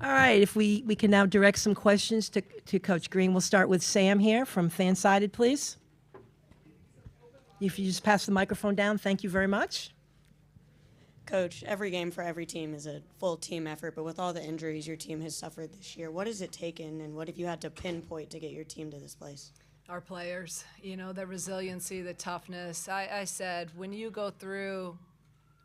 All right, if we can now direct some questions to Coach Green. We'll start with Sam here from Fansided, please. If you just pass the microphone down, thank you very much. Coach, every game for every team is a full team effort, but with all the injuries your team has suffered this year, what has it taken and what have you had to pinpoint to get your team to this place? Our players, the resiliency, the toughness. I said, when you go through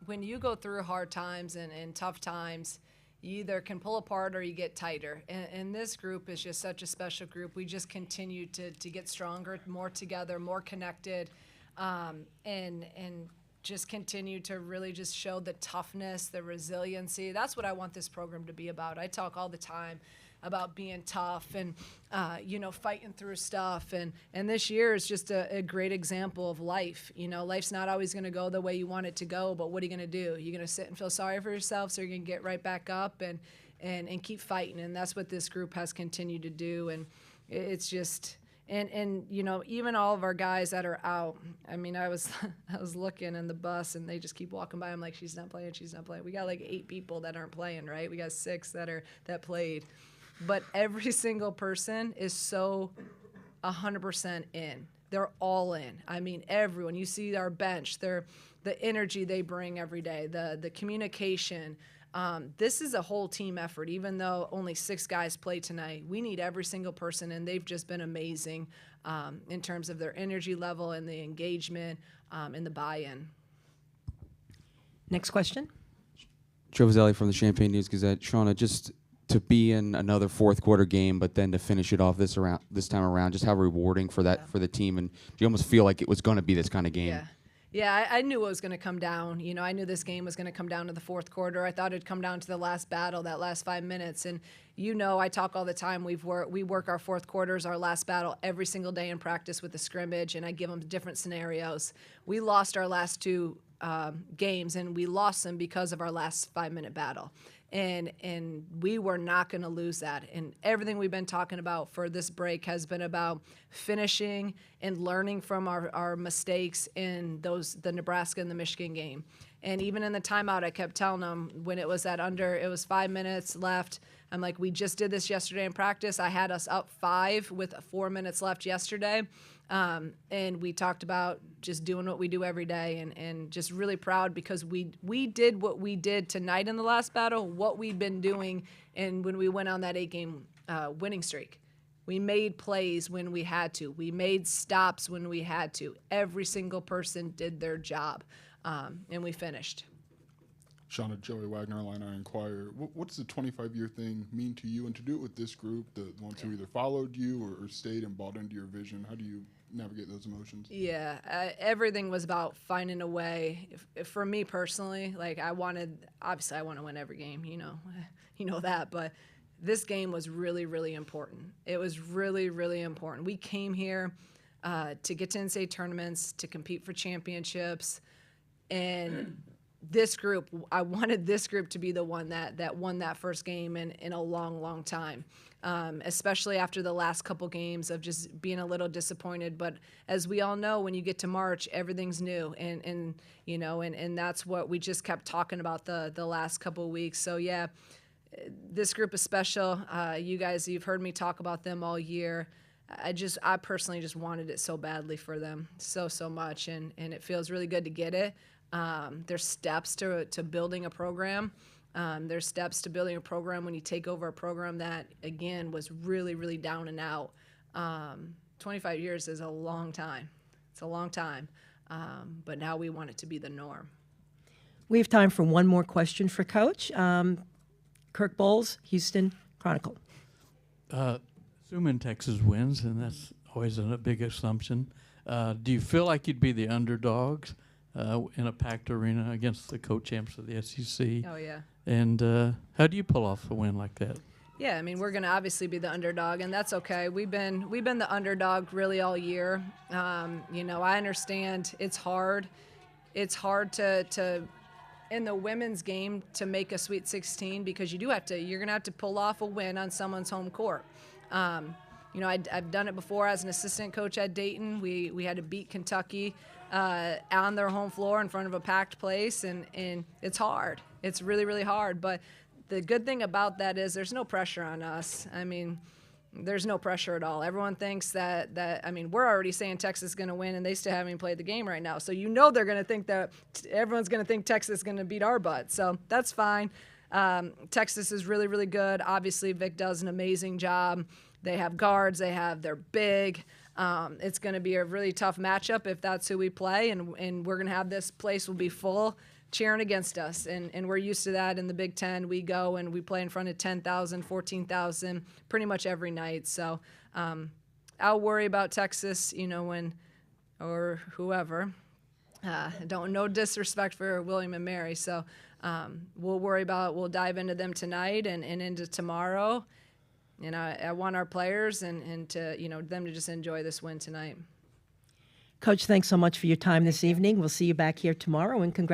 hard times and tough times, you either can pull apart or you get tighter. And this group is just such a special group. We just continue to get stronger, more together, more connected, and just continue to really just show the toughness, the resiliency. That's what I want this program to be about. I talk all the time about being tough and, fighting through stuff. And this year is just a great example of life. Life's not always going to go the way you want it to go, but what are you going to do? You're going to sit and feel sorry for yourself, so you're going to get right back up and keep fighting. And that's what this group has continued to do. And it's just... And even all of our guys that are out, I was looking in the bus and they just keep walking by. I'm like, she's not playing. We got like 8 people that aren't playing, right? We got 6 that played. But every single person is so 100% in. They're all in. Everyone. You see our bench, the energy they bring every day, the communication. This is a whole team effort. Even though only 6 guys play tonight, we need every single person, and they've just been amazing in terms of their energy level and the engagement and the buy-in. Next question. Joe Vazzelli from the Champaign News-Gazette. Shauna, just to be in another fourth quarter game, but then to finish it off this time around, just how rewarding for the team, and do you almost feel like it was going to be this kind of game? Yeah, I knew it was going to come down. I knew this game was going to come down to the fourth quarter. I thought it'd come down to the last battle, that last 5 minutes. And I talk all the time. We work our fourth quarters, our last battle, every single day in practice with the scrimmage, and I give them different scenarios. We lost our last 2 games, and we lost them because of our last 5-minute battle. And we were not going to lose that. And everything we've been talking about for this break has been about finishing and learning from our mistakes in the Nebraska and the Michigan game. And even in the timeout, I kept telling them when it was it was 5 minutes left. I'm like, we just did this yesterday in practice. I had us up 5 with 4 minutes left yesterday. And we talked about just doing what we do every day and just really proud because we did what we did tonight in the last battle, what we've been doing and when we went on that 8-game winning streak. We made plays when we had to. We made stops when we had to. Every single person did their job, and we finished. Shauna, Joey Wagner, Illini Inquirer. What's the 25-year thing mean to you, and to do it with this group, the ones who either followed you or stayed and bought into your vision? How do you navigate those emotions? Yeah, everything was about finding a way. If for me personally, obviously I want to win every game, you know that, but this game was really, really important. It was really, really important. We came here to get to NCAA tournaments, to compete for championships, and I wanted this group to be the one that won that first game in a long, long time, especially after the last couple games of just being a little disappointed. But as we all know, when you get to March, everything's new, and that's what we just kept talking about the last couple of weeks. So yeah, this group is special. You guys, you've heard me talk about them all year. I personally just wanted it so badly for them, so much, and it feels really good to get it. There's steps to building a program. There's steps to building a program when you take over a program that, again, was really, really down and out. 25 years is a long time. It's a long time. But now we want it to be the norm. We have time for one more question for Coach. Kirk Bowles, Houston Chronicle. Assuming Texas wins, and that's always a big assumption, do you feel like you'd be the underdogs in a packed arena against the co-champs of the SEC? Oh, yeah. And how do you pull off a win like that? Yeah, we're going to obviously be the underdog, and that's okay. We've been the underdog really all year. I understand it's hard. It's hard to in the women's game to make a Sweet 16 because you're going to have to pull off a win on someone's home court. I've done it before as an assistant coach at Dayton. We had to beat Kentucky on their home floor in front of a packed place, and it's hard. It's really, really hard. But the good thing about that is there's no pressure on us. I mean, there's no pressure at all. Everyone thinks that I mean, we're already saying Texas is going to win, and they still haven't even played the game right now. So they're going to think that everyone's going to think Texas is going to beat our butt. So that's fine. Texas is really, really good. Obviously, Vic does an amazing job. They have guards. They're big. It's going to be a really tough matchup if that's who we play, and we're going to have this place will be full cheering against us, and we're used to that in the Big Ten. We go and we play in front of 10,000, 14,000 pretty much every night. So I'll worry about Texas, or whoever. No disrespect for William and Mary. So we'll dive into them tonight and into tomorrow. And I want our players and to them to just enjoy this win tonight. Coach, thanks so much for your time this evening. We'll see you back here tomorrow, and congratulations.